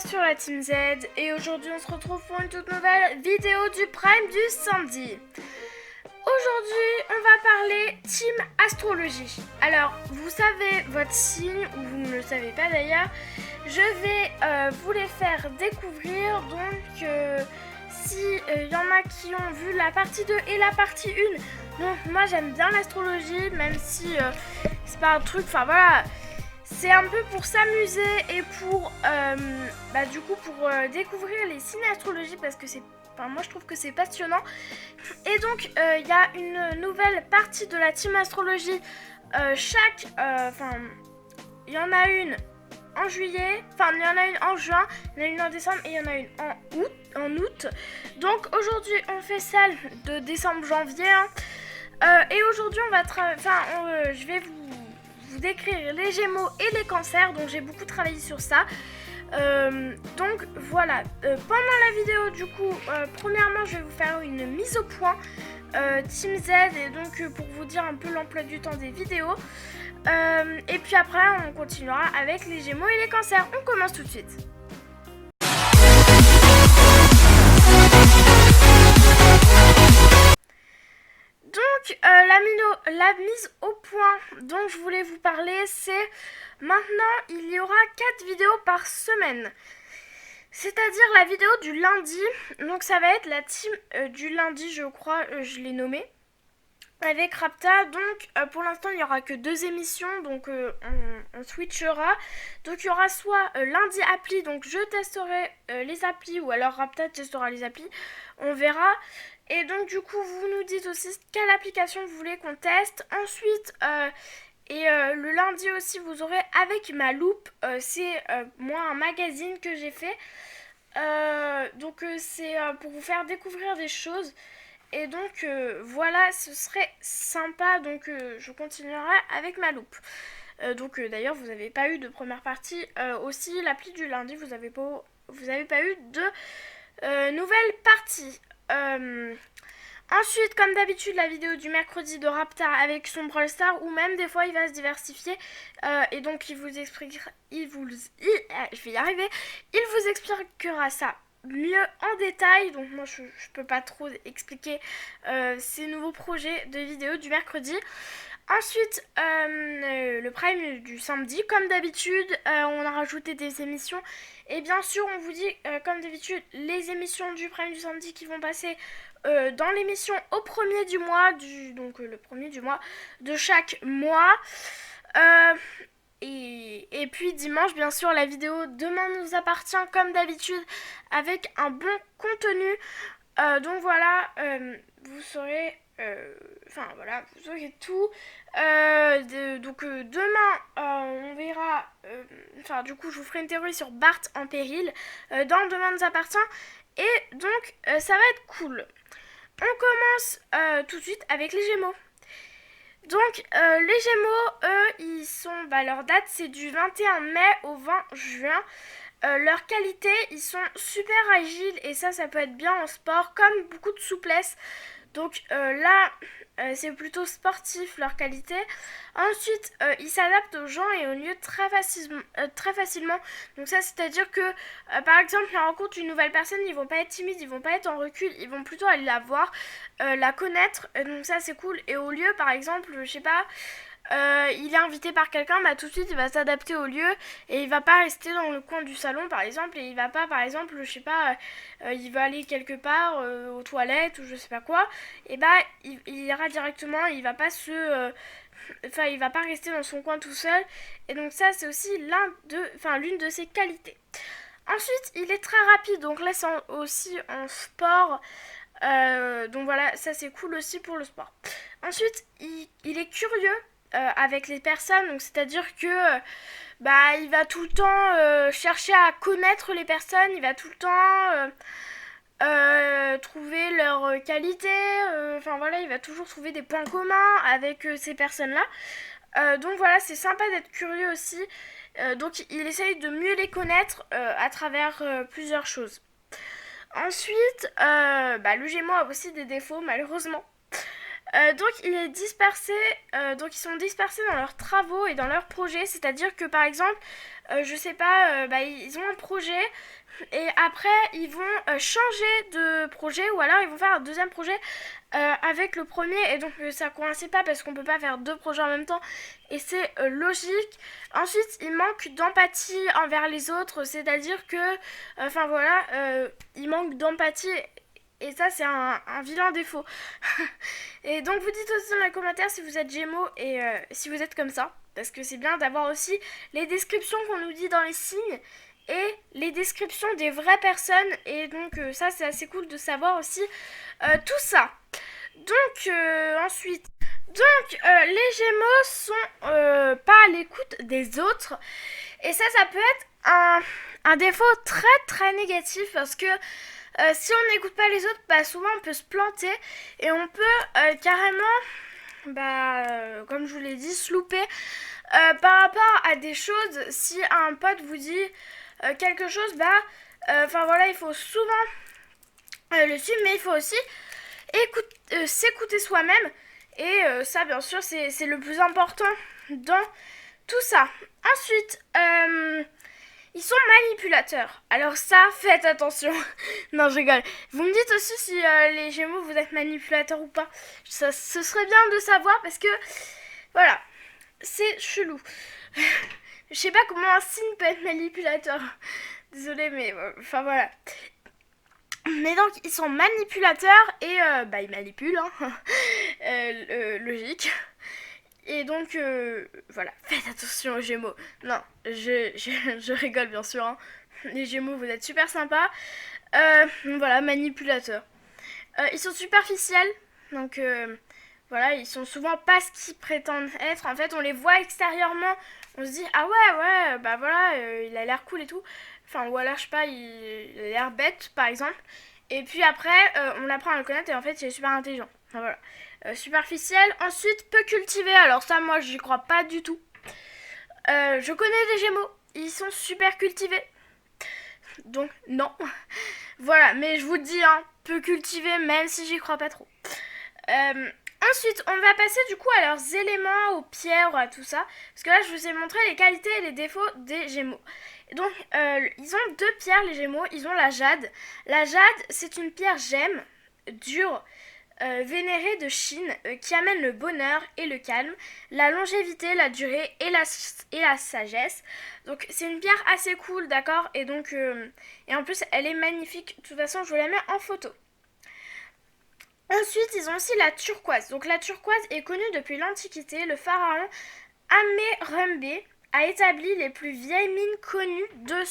sur la Team Z et aujourd'hui on se retrouve pour une toute nouvelle vidéo du Prime du samedi. Aujourd'hui on va parler Team Astrologie. Alors vous savez votre signe ou vous ne le savez pas d'ailleurs, je vais vous les faire découvrir donc si y en a qui ont vu la partie 2 et la partie 1. Donc moi j'aime bien l'astrologie même si c'est pas un truc, enfin voilà. C'est un peu pour s'amuser et pour découvrir les signes astrologiques parce que moi je trouve que c'est passionnant. Et donc il y a une nouvelle partie de la team astrologie. Il y en a une en juillet, il y en a une en juin, il y en a une en décembre et il y en a une en août. Donc aujourd'hui on fait celle de décembre-janvier. Et aujourd'hui je vais vous décrire les Gémeaux et les Cancers, donc j'ai beaucoup travaillé sur ça. Donc voilà, pendant la vidéo du coup, premièrement je vais vous faire une mise au point Team Z et donc pour vous dire un peu l'emploi du temps des vidéos. Et puis après on continuera avec les Gémeaux et les Cancers. On commence tout de suite. Donc la mise au point dont je voulais vous parler, c'est maintenant il y aura 4 vidéos par semaine. C'est-à-dire la vidéo du lundi, donc ça va être la team du lundi je crois, je l'ai nommée, avec Rapta. Donc pour l'instant il n'y aura que 2 émissions, donc on switchera. Donc il y aura soit lundi appli, donc je testerai les applis, ou alors Rapta testera les applis, on verra. Et donc du coup vous nous dites aussi quelle application vous voulez qu'on teste. Ensuite le lundi aussi vous aurez avec ma loupe, c'est moi un magazine que j'ai fait. C'est pour vous faire découvrir des choses. Et donc voilà, ce serait sympa, donc je continuerai avec ma loupe. D'ailleurs vous n'avez pas eu de première partie, aussi l'appli du lundi vous n'avez pas eu de nouvelle partie. Ensuite, comme d'habitude, la vidéo du mercredi de Rapta avec son Brawl Star, ou même des fois il va se diversifier et donc il vous expliquera, il vous expliquera ça mieux en détail. Donc moi je peux pas trop expliquer ces nouveaux projets de vidéos du mercredi. Ensuite, le Prime du samedi, comme d'habitude, on a rajouté des émissions. Et bien sûr, on vous dit, comme d'habitude, les émissions du Prime du samedi qui vont passer dans l'émission au premier du mois, le premier du mois de chaque mois. Et puis dimanche, bien sûr, la vidéo Demain nous appartient, comme d'habitude, avec un bon contenu. Donc voilà, vous saurez... vous aurez tout. Demain, on verra. Je vous ferai une théorie sur Bart en péril dans Demain nous appartient. Et donc, ça va être cool. On commence tout de suite avec les Gémeaux. Donc, les Gémeaux, eux, ils sont. Leur date, c'est du 21 mai au 20 juin. Leur qualité, ils sont super agiles et ça peut être bien en sport, comme beaucoup de souplesse. Donc c'est plutôt sportif leur qualité. Ensuite, ils s'adaptent aux gens et aux lieux très facilement. Donc ça, c'est-à-dire que, par exemple, ils rencontrent une nouvelle personne, ils vont pas être timides, ils vont pas être en recul, ils vont plutôt aller la voir, la connaître. Donc ça, c'est cool. Et au lieu, par exemple, je sais pas... il est invité par quelqu'un, tout de suite il va s'adapter au lieu et il va pas rester dans le coin du salon par exemple, et il va pas, par exemple, je sais pas, il va aller quelque part aux toilettes ou je sais pas quoi, et il ira directement, il va pas il va pas rester dans son coin tout seul. Et donc ça c'est aussi l'une de ses qualités. Ensuite il est très rapide, donc là c'est aussi en sport. Donc voilà, ça c'est cool aussi pour le sport. Ensuite il est curieux avec les personnes, donc c'est-à-dire que il va tout le temps chercher à connaître les personnes, il va tout le temps trouver leurs qualités, il va toujours trouver des points communs avec ces personnes-là. Donc voilà, c'est sympa d'être curieux aussi. Donc il essaye de mieux les connaître à travers plusieurs choses. Ensuite, le Gémeaux a aussi des défauts malheureusement. Donc il est dispersé, donc ils sont dispersés dans leurs travaux et dans leurs projets, c'est-à-dire que par exemple, je sais pas, ils ont un projet et après ils vont changer de projet ou alors ils vont faire un deuxième projet avec le premier et donc ça coïncide pas parce qu'on peut pas faire deux projets en même temps et c'est logique. Ensuite il manque d'empathie envers les autres, c'est-à-dire que, enfin voilà, il manque d'empathie et ça c'est un vilain défaut. Et donc vous dites aussi dans les commentaires si vous êtes Gémeaux et si vous êtes comme ça. Parce que c'est bien d'avoir aussi les descriptions qu'on nous dit dans les signes et les descriptions des vraies personnes. Et donc ça c'est assez cool de savoir aussi tout ça. Donc ensuite, les Gémeaux sont pas à l'écoute des autres. Et ça peut être un défaut très très négatif parce que si on n'écoute pas les autres, souvent on peut se planter et on peut carrément, comme je vous l'ai dit, se louper par rapport à des choses. Si un pote vous dit quelque chose, voilà, il faut souvent le suivre, mais il faut aussi s'écouter soi-même. Et ça, bien sûr, c'est le plus important dans tout ça. Ensuite, ils sont manipulateurs. Alors ça, faites attention. Non, je rigole. Vous me dites aussi si les Gémeaux, vous êtes manipulateurs ou pas. Ça, ce serait bien de savoir parce que, voilà, c'est chelou. Je sais pas comment un signe peut être manipulateur. Désolée, mais enfin voilà. Mais donc, ils sont manipulateurs et ils manipulent, hein. Logique. Et donc, voilà, faites attention aux Gémeaux. Non, je rigole bien sûr, hein. Les Gémeaux, vous êtes super sympas. Voilà, manipulateurs. Ils sont superficiels, donc voilà, ils sont souvent pas ce qu'ils prétendent être. En fait, on les voit extérieurement, on se dit ah ouais, bah voilà, il a l'air cool et tout. Enfin, ou alors je sais pas, il a l'air bête par exemple. Et puis après, on apprend à le connaître et en fait, il est super intelligent. Enfin, voilà. Superficiel. Ensuite, peu cultivé. Alors ça, moi, j'y crois pas du tout. Je connais des Gémeaux. Ils sont super cultivés. Donc, non. Voilà, mais je vous dis, hein, peu cultivé, même si j'y crois pas trop. Ensuite, on va passer du coup à leurs éléments, aux pierres, à tout ça. Parce que là, je vous ai montré les qualités et les défauts des Gémeaux. Donc, ils ont deux pierres, les Gémeaux. Ils ont la jade. La jade, c'est une pierre gemme, dure, vénérée de Chine, qui amène le bonheur et le calme, la longévité, la durée et la sagesse. Donc, c'est une pierre assez cool, d'accord. Et donc, et en plus, elle est magnifique. De toute façon, je vous la mets en photo. Ensuite, ils ont aussi la turquoise. Donc la turquoise est connue depuis l'Antiquité. Le pharaon Amérumbé a établi les plus vieilles mines connues de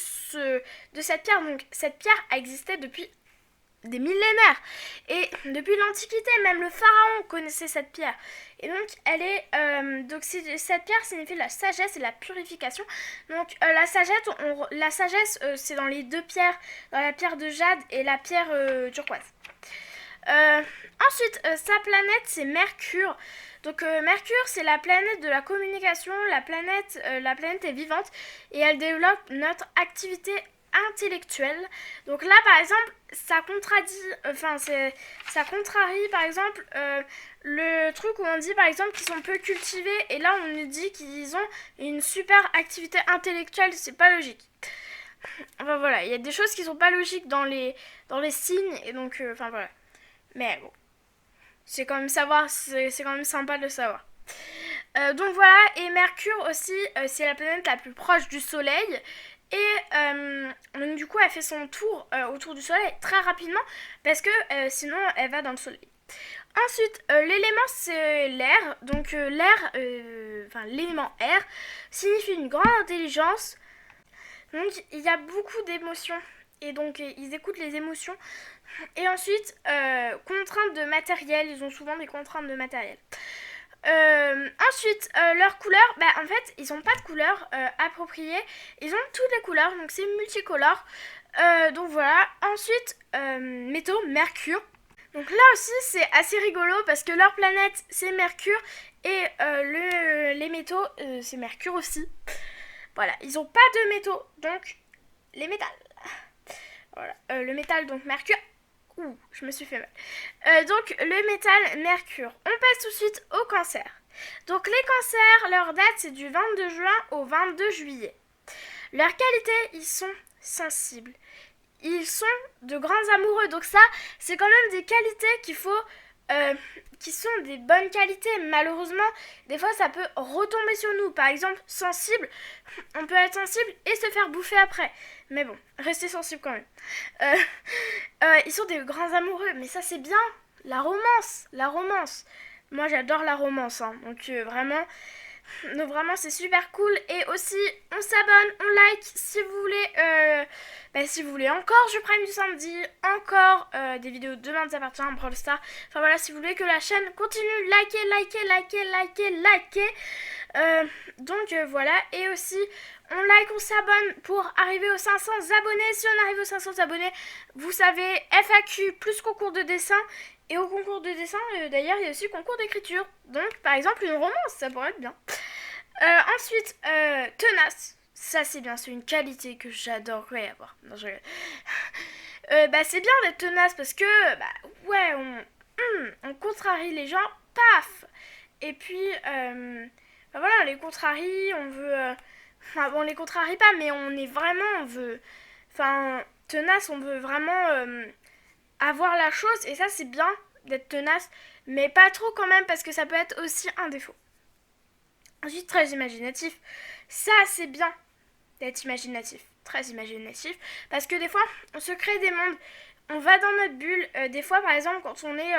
cette pierre. Donc cette pierre a existé depuis des millénaires. Et depuis l'Antiquité, même le pharaon connaissait cette pierre. Et donc elle est cette pierre signifie la sagesse et la purification. Donc la sagesse c'est dans les deux pierres, dans la pierre de jade et la pierre turquoise. Ensuite, sa planète c'est Mercure. Donc Mercure c'est la planète de la communication, la planète est vivante et elle développe notre activité intellectuelle. Donc là par exemple ça contrarie par exemple le truc où on dit par exemple qu'ils sont peu cultivés et là on nous dit qu'ils ont une super activité intellectuelle, c'est pas logique. Enfin voilà, il y a des choses qui sont pas logiques dans les signes et donc enfin voilà. Mais bon, c'est quand même c'est quand même sympa de le savoir. Donc voilà, et Mercure aussi, c'est la planète la plus proche du Soleil. Et donc du coup, elle fait son tour autour du Soleil très rapidement parce que sinon, elle va dans le Soleil. Ensuite, l'élément c'est l'air. Donc l'élément air signifie une grande intelligence. Donc il y a beaucoup d'émotions. Et donc ils écoutent les émotions. Et ensuite, contraintes de matériel. Ils ont souvent des contraintes de matériel. Ensuite, leurs couleurs, en fait, ils n'ont pas de couleurs appropriées. Ils ont toutes les couleurs, donc c'est multicolore. Donc voilà. Ensuite, métaux, Mercure. Donc là aussi, c'est assez rigolo parce que leur planète, c'est Mercure. Et les métaux, c'est Mercure aussi. Voilà, ils n'ont pas de métaux, donc les métals. Voilà, le métal, donc Mercure. Ouh, je me suis fait mal. Donc le métal mercure. On passe tout de suite au cancer. Donc les cancers, leur date c'est du 22 juin au 22 juillet. Leurs qualités, ils sont sensibles. Ils sont de grands amoureux. Donc ça, c'est quand même des qualités qui sont des bonnes qualités. Malheureusement, des fois, ça peut retomber sur nous. Par exemple, sensible, on peut être sensible et se faire bouffer après. Mais bon, restez sensible quand même. Ils sont des grands amoureux, mais ça c'est bien. La romance, la romance. Moi, j'adore la romance, hein. Donc vraiment c'est super cool. Et aussi on s'abonne, on like si vous voulez si vous voulez encore je prime du samedi, encore des vidéos de Demain ça appartient, Brawl Stars. Enfin voilà, si vous voulez que la chaîne continue, likez. Voilà, et aussi on like, on s'abonne pour arriver aux 500 abonnés. Si on arrive aux 500 abonnés, vous savez, FAQ plus concours de dessin. Et au concours de dessin, d'ailleurs, il y a aussi concours d'écriture. Donc, par exemple, une romance, ça pourrait être bien. Ensuite, tenace. Ça, c'est bien, c'est une qualité que j'adorerais avoir. Non, je... c'est bien d'être tenace parce que, ouais, on contrarie les gens, paf. Et puis, voilà, on les contrarie, on veut... on les contrarie pas, mais on veut... tenace, on veut vraiment avoir la chose, et ça, c'est bien d'être tenace, mais pas trop quand même, parce que ça peut être aussi un défaut. Ensuite, très imaginatif. Ça, c'est bien d'être imaginatif. Très imaginatif. Parce que des fois, on se crée des mondes. On va dans notre bulle. Des fois, par exemple, quand on est,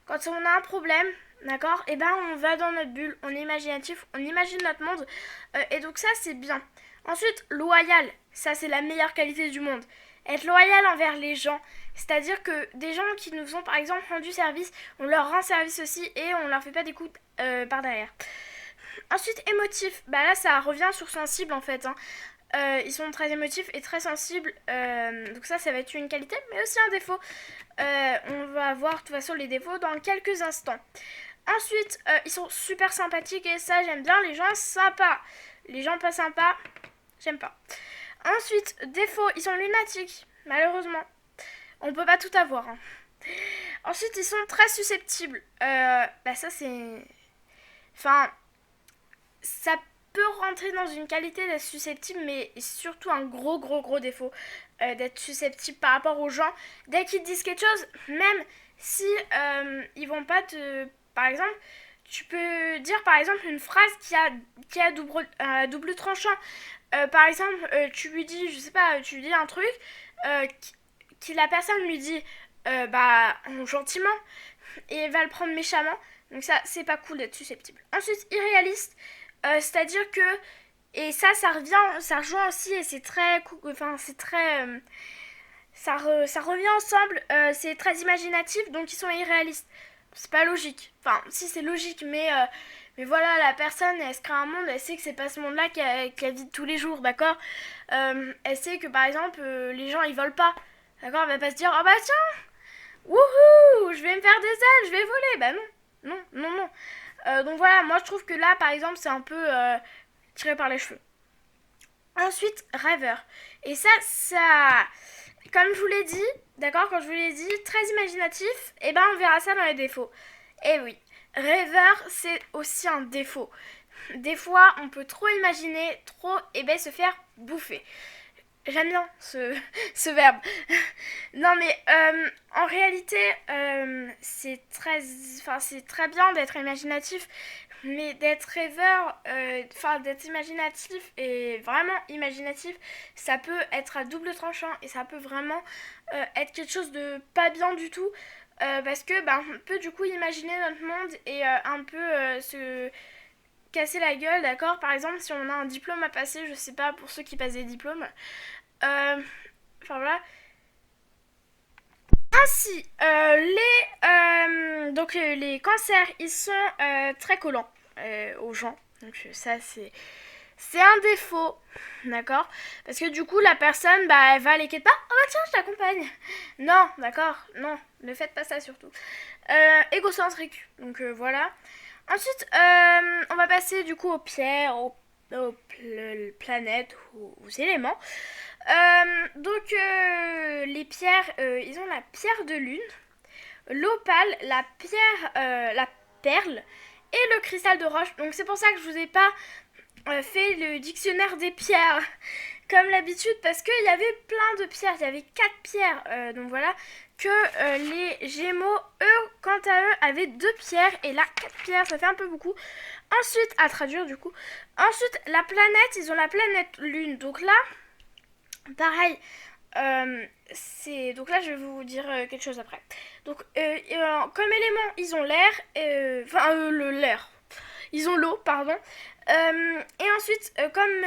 quand on a un problème, d'accord, et on va dans notre bulle. On est imaginatif. On imagine notre monde. Et donc ça, c'est bien. Ensuite, loyal. Ça, c'est la meilleure qualité du monde. Être loyal envers les gens. C'est-à-dire que des gens qui nous ont par exemple rendu service, on leur rend service aussi et on leur fait pas des coups par derrière. Ensuite, émotif. Là, ça revient sur sensible en fait. Ils sont très émotifs et très sensibles. Donc ça va être une qualité, mais aussi un défaut. On va voir de toute façon les défauts dans quelques instants. Ensuite, ils sont super sympathiques et ça, j'aime bien les gens sympas. Les gens pas sympas, j'aime pas. Ensuite, défaut, ils sont lunatiques, malheureusement. On peut pas tout avoir. Hein. Ensuite, ils sont très susceptibles. Ça, c'est... ça peut rentrer dans une qualité d'être susceptible, mais surtout un gros défaut d'être susceptible par rapport aux gens. Dès qu'ils te disent quelque chose, même si ils vont pas te... Par exemple, tu peux dire par exemple une phrase qui a double tranchant. Par exemple, tu lui dis, je sais pas, tu lui dis un truc qui la personne lui dit gentiment et elle va le prendre méchamment. Donc ça, c'est pas cool d'être susceptible. Ensuite, irréaliste, c'est-à-dire que et ça rejoint aussi et c'est très ça revient ensemble, c'est très imaginatif, donc ils sont irréalistes. C'est pas logique. Enfin, si c'est logique, mais voilà, la personne, elle se crée un monde, elle sait que c'est pas ce monde-là qu'elle vit tous les jours, d'accord. Elle sait que par exemple, les gens ils volent pas, d'accord. Elle va pas se dire, oh bah tiens, wouhou, je vais me faire des ailes, je vais voler. Bah non. Donc voilà, moi je trouve que là, par exemple, c'est un peu tiré par les cheveux. Ensuite, rêveur. Et ça, comme je vous l'ai dit, d'accord, quand je vous l'ai dit, très imaginatif, et on verra ça dans les défauts. Et oui, rêveur, c'est aussi un défaut. Des fois, on peut trop imaginer, trop, se faire bouffer. J'aime bien ce verbe. Non mais en réalité, c'est très bien d'être imaginatif, mais d'être rêveur, d'être imaginatif et vraiment imaginatif, ça peut être à double tranchant et ça peut vraiment être quelque chose de pas bien du tout. Parce que on peut du coup imaginer notre monde et un peu se casser la gueule, d'accord. Par exemple, si on a un diplôme à passer, je sais pas, pour ceux qui passent des diplômes, voilà. Ainsi, les cancers, ils sont très collants aux gens. Donc ça, c'est un défaut, d'accord. Parce que du coup, la personne, elle va aller quelque part. Oh bah tiens, je t'accompagne. Non, d'accord, non, ne faites pas ça surtout. Égocentrique, donc voilà. Ensuite, on va passer du coup aux pierres, aux planètes, aux éléments. Donc les pierres, ils ont la pierre de lune, l'opale, la perle et le cristal de roche. Donc c'est pour ça que je vous ai pas fait le dictionnaire des pierres comme l'habitude, parce qu'il y avait plein de pierres, il y avait 4 pierres, donc voilà, que les Gémeaux, eux, quant à eux, avaient 2 pierres, et là, 4 pierres, ça fait un peu beaucoup. Ensuite, à traduire du coup, ensuite, la planète, ils ont la planète Lune, donc là, pareil, donc là, je vais vous dire quelque chose après. Donc, comme élément, ils ont l'air, l'air, ils ont l'eau, pardon. Et ensuite, comme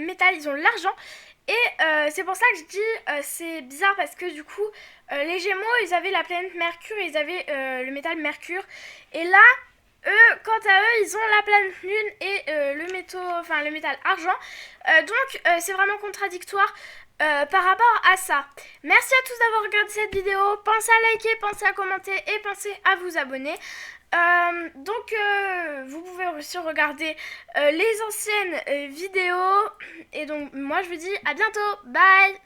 métal, ils ont l'argent. Et c'est pour ça que je dis c'est bizarre parce que du coup, les Gémeaux, ils avaient la planète Mercure, ils avaient le métal Mercure. Et là, eux, quant à eux, ils ont la planète Lune et le métal argent. Donc, c'est vraiment contradictoire. Par rapport à ça. Merci à tous d'avoir regardé cette vidéo. Pensez à liker, pensez à commenter et pensez à vous abonner. Vous pouvez aussi regarder les anciennes vidéos. Et donc moi je vous dis à bientôt. Bye.